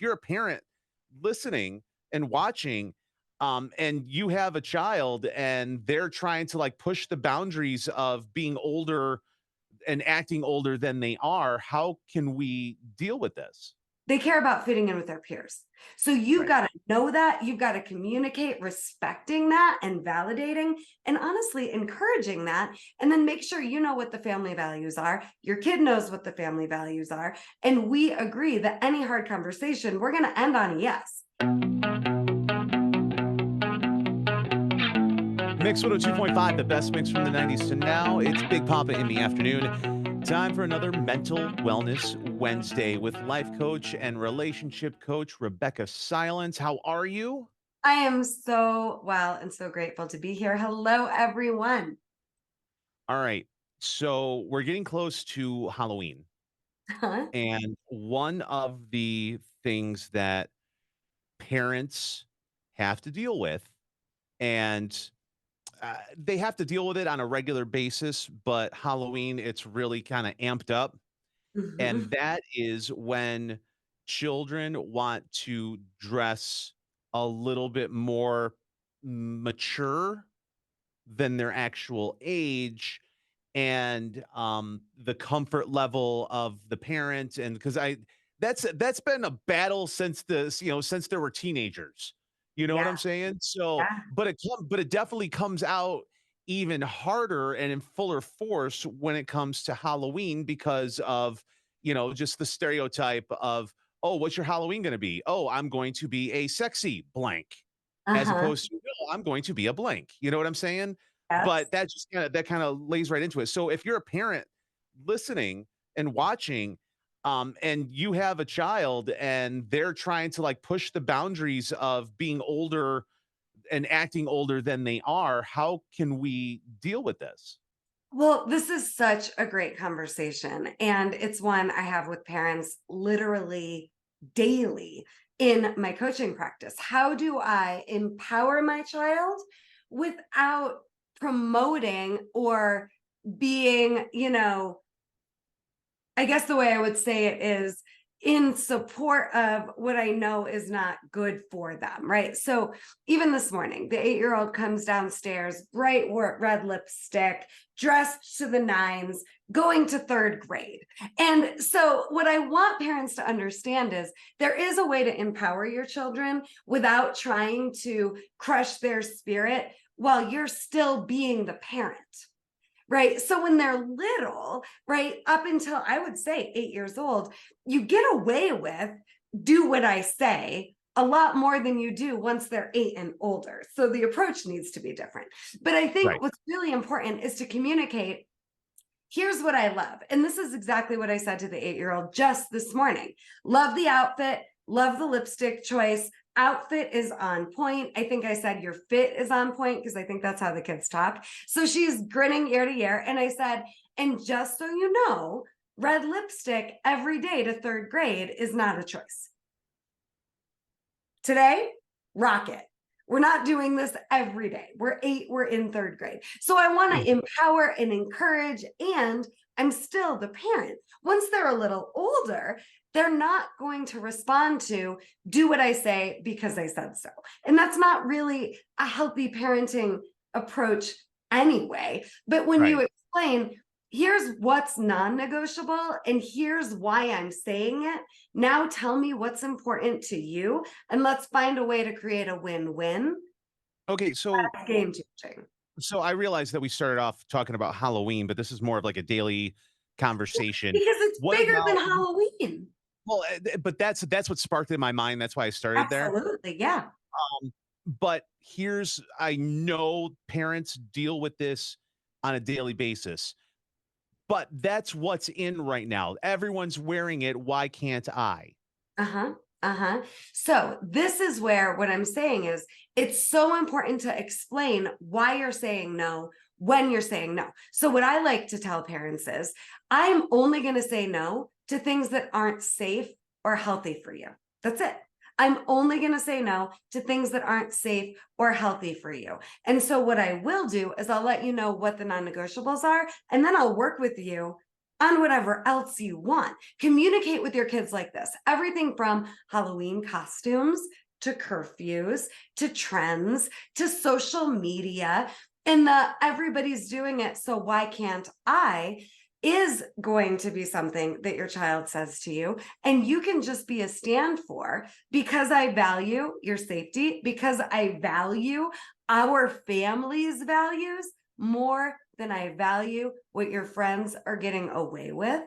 you're a parent listening and watching, and you have a child and they're trying to like push the boundaries of being older and acting older than they are, how can we deal with this? They care about fitting in with their peers. So you Right. got to know that. You've got to communicate respecting that and validating and honestly encouraging that. And then make sure you know what the family values are. Your kid knows what the family values are. And we agree that any hard conversation, we're going to end on a yes. Mix 102.5, the best mix from the 90s to now. It's Big Papa in the afternoon. Time for another Mental Wellness Wednesday with life coach and relationship coach Rebeccah Silence. How are you? I am so well and so grateful to be here. Hello, everyone. All right. So we're getting close to Halloween. Huh? And one of the things that parents have to deal with, and they have to deal with it on a regular basis, but Halloween, it's really kind of amped up. And Mhm. that is when children want to dress a little bit more mature than their actual age, and the comfort level of the parent. And because I that's been a battle since since there were teenagers. You know what Yeah, I'm saying? So, yeah. but it definitely comes out even harder and in fuller force when it comes to Halloween because of, just the stereotype of, oh, what's your Halloween going to be? Oh, I'm going to be a sexy blank, as Uh-huh. opposed to, no, I'm going to be a blank. You know what I'm saying? But Yes. that kind of lays right into it. So if you're a parent listening and watching, and you have a child and they're trying to like push the boundaries of being older and acting older than they are, how can we deal with this? Well, this is such a great conversation. And it's one I have with parents literally daily in my coaching practice. How do I empower my child without promoting or being, I guess the way I would say it is in support of what I know is not good for them, right? So even this morning, the 8-year-old comes downstairs, bright red lipstick, dressed to the nines, going to third grade. And so, what I want parents to understand is there is a way to empower your children without trying to crush their spirit while you're still being the parent. Right. So when they're little, right, up until I would say 8 years old, you get away with do what I say a lot more than you do once they're 8 and older. So the approach needs to be different. But I think Right. what's really important is to communicate. Here's what I love. And this is exactly what I said to the 8-year-old just this morning. Love the outfit, love the lipstick choice. Outfit is on point. I think I said your fit is on point because I think that's how the kids talk. So she's grinning ear to ear. And I said, and just so you know, red lipstick every day to third grade is not a choice. Today, rock it. We're not doing this every day. We're 8, we're in third grade. So I want to Mhm. empower and encourage, and I'm still the parent. Once they're a little older, they're not going to respond to do what I say because I said so. And that's not really a healthy parenting approach anyway. But when you Right. explain, here's what's non negotiable, and here's why I'm saying it. Now tell me what's important to you and let's find a way to create a win-win. Okay. So, That's game changing. so I realized that we started off talking about Halloween, but this is more of like a daily conversation. Because it's What bigger than about Halloween. Well, but that's what sparked in my mind. That's why I started there. Absolutely. Yeah. But I know parents deal with this on a daily basis, but that's what's in right now. Everyone's wearing it. Why can't I? Uh-huh. Uh-huh. So this is where what I'm saying is it's so important to explain why you're saying no when you're saying no. So what I like to tell parents is I'm only going to say no to things that aren't safe or healthy for you. That's it. I'm only going to say no to things that aren't safe or healthy for you. And so what I will do is I'll let you know what the non-negotiables are, and then I'll work with you on whatever else you want. Communicate with your kids like this. Everything from Halloween costumes to curfews to trends to social media, and the everybody's doing it, so why can't I, is going to be something that your child says to you, and you can just be a stand for, because I value your safety, because I value our family's values more than I value what your friends are getting away with.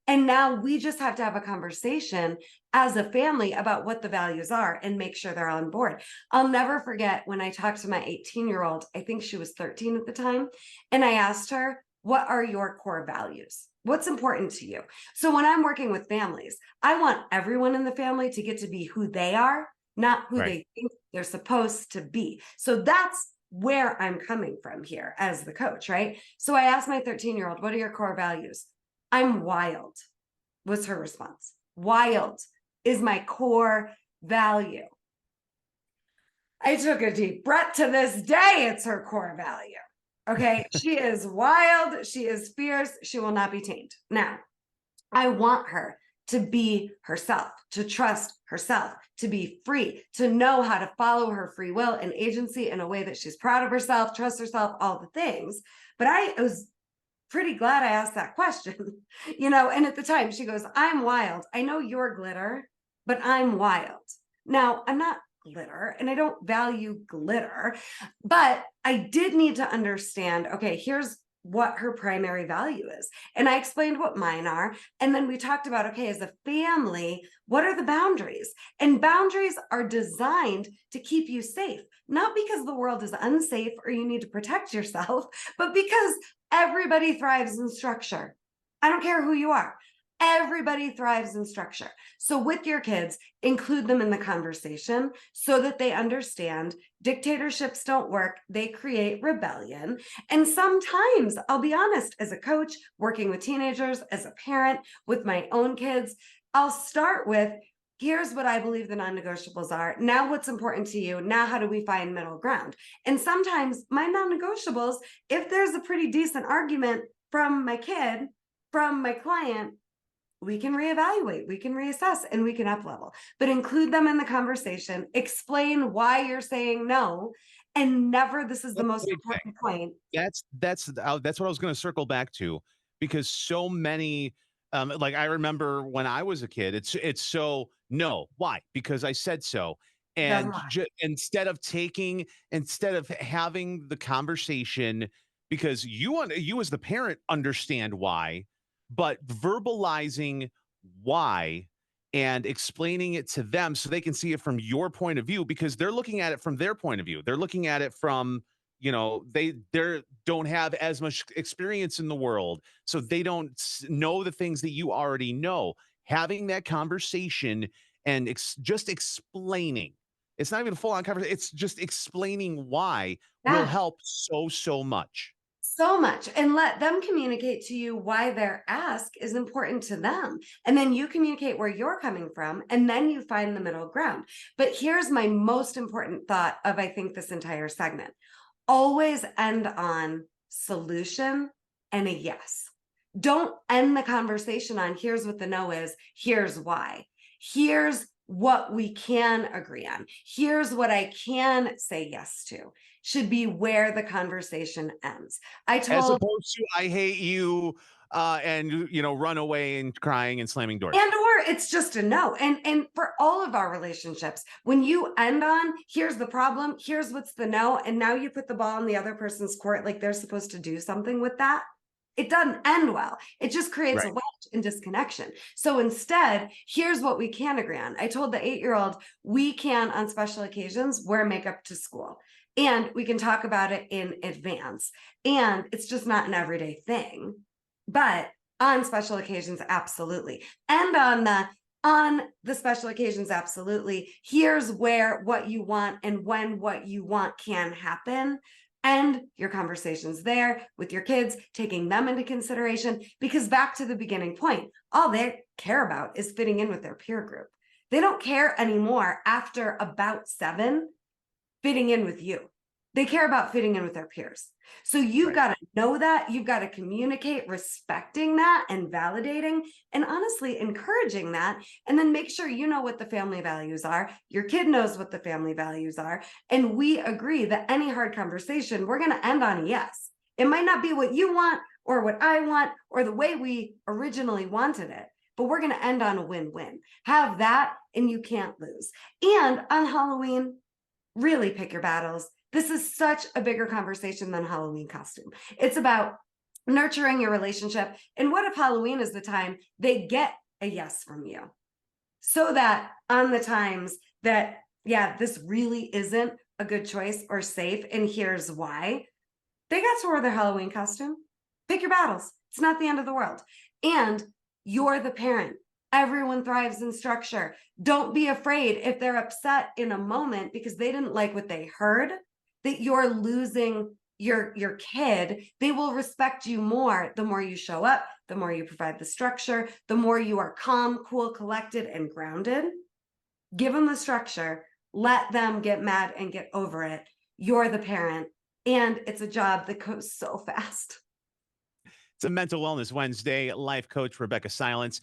And now we just have to have a conversation as a family about what the values are and make sure they're on board. I'll never forget when I talked to my 18-year-old, I think she was 13 at the time, and I asked her, what are your core values? What's important to you? So when I'm working with families, I want everyone in the family to get to be who they are, not who Right. they think they're supposed to be. So that's where I'm coming from here as the coach, right? So I asked my 13-year-old, what are your core values? I'm wild, was her response. Wild is my core value. I took a deep breath. To this day, it's her core value. Okay. She is wild. She is fierce. She will not be tamed. Now, I want her to be herself, to trust herself, to be free, to know how to follow her free will and agency in a way that she's proud of herself, trusts herself, all the things. But I was pretty glad I asked that question, and at the time she goes, I'm wild. I know you're glitter, but I'm wild. Now, I'm not glitter and I don't value glitter, but I did need to understand, okay, here's what her primary value is. And I explained what mine are. And then we talked about, okay, as a family, what are the boundaries? And boundaries are designed to keep you safe, not because the world is unsafe or you need to protect yourself, but because everybody thrives in structure. I don't care who you are. Everybody thrives in structure. So with your kids, include them in the conversation so that they understand dictatorships don't work. They create rebellion. And sometimes, I'll be honest, as a coach, working with teenagers, as a parent, with my own kids, I'll start with, here's what I believe the non-negotiables are. Now what's important to you? Now how do we find middle ground? And sometimes my non-negotiables, if there's a pretty decent argument from my kid, from my client, we can reevaluate, we can reassess, and we can up level. But include them in the conversation, explain why you're saying no, and never, this is the That's most the big thing. important point. That's what I was gonna circle back to, because so many, like, I remember when I was a kid, it's so, "No, why? Because I said so." Doesn't And lie. instead of having the conversation, because you as the parent understand why, but verbalizing why and explaining it to them so they can see it from your point of view, because they're looking at it from their point of view. They're looking at it from, they don't have as much experience in the world, so they don't know the things that you already know. Having that conversation and just explaining, it's not even a full-on conversation, it's just explaining why, will Yeah. help so much. So much, and let them communicate to you why their ask is important to them. And then you communicate where you're coming from, and then you find the middle ground. But here's my most important thought of, I think, this entire segment. Always end on solution and a yes. Don't end the conversation on, here's what the no is, here's why. Here's what we can agree on. Here's what I can say yes to, should be where the conversation ends. I As told, opposed to, "I hate you," and, run away and crying and slamming doors. and or it's just a no. And for all of our relationships, when you end on, here's the problem, here's what's the no, and now you put the ball in the other person's court like they're supposed to do something with that, it doesn't end well. It just creates a Right. wedge and disconnection. So instead, here's what we can agree on. I told the 8-year-old, we can, on special occasions, wear makeup to school. And we can talk about it in advance. And it's just not an everyday thing. But on special occasions, absolutely. And on the special occasions, absolutely. Here's where what you want and when what you want can happen. And your conversations there with your kids, taking them into consideration, because back to the beginning point, all they care about is fitting in with their peer group. They don't care anymore after about 7 fitting in with you. They care about fitting in with their peers. So you've Right. got to know that. You've got to communicate respecting that and validating and honestly encouraging that. And then make sure you know what the family values are. Your kid knows what the family values are. And we agree that any hard conversation, we're going to end on a yes. It might not be what you want or what I want or the way we originally wanted it, but we're going to end on a win-win. Have that and you can't lose. And on Halloween, really pick your battles. This is such a bigger conversation than Halloween costume. It's about nurturing your relationship. And what if Halloween is the time they get a yes from you? So that on the times that, yeah, this really isn't a good choice or safe, and here's why, they got to wear their Halloween costume. Pick your battles. It's not the end of the world. And you're the parent. Everyone thrives in structure. Don't be afraid if they're upset in a moment because they didn't like what they heard, that you're losing your kid. They will respect you more the more you show up, the more you provide the structure, the more you are calm, cool, collected, and grounded. Give them the structure. Let them get mad and get over it. You're the parent. And it's a job that goes so fast. It's a Mental Wellness Wednesday. Life coach Rebeccah Silence.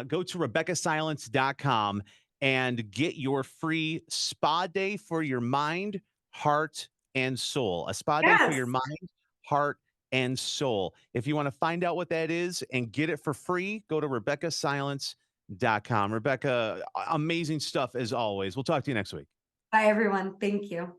Go to RebeccahSilence.com and get your free spa day for your mind, heart, and soul. A spa day for your Yes. mind, heart, and soul. If you want to find out what that is and get it for free, go to RebeccahSilence.com. Rebeccah, amazing stuff as always. We'll talk to you next week. Bye, everyone. Thank you.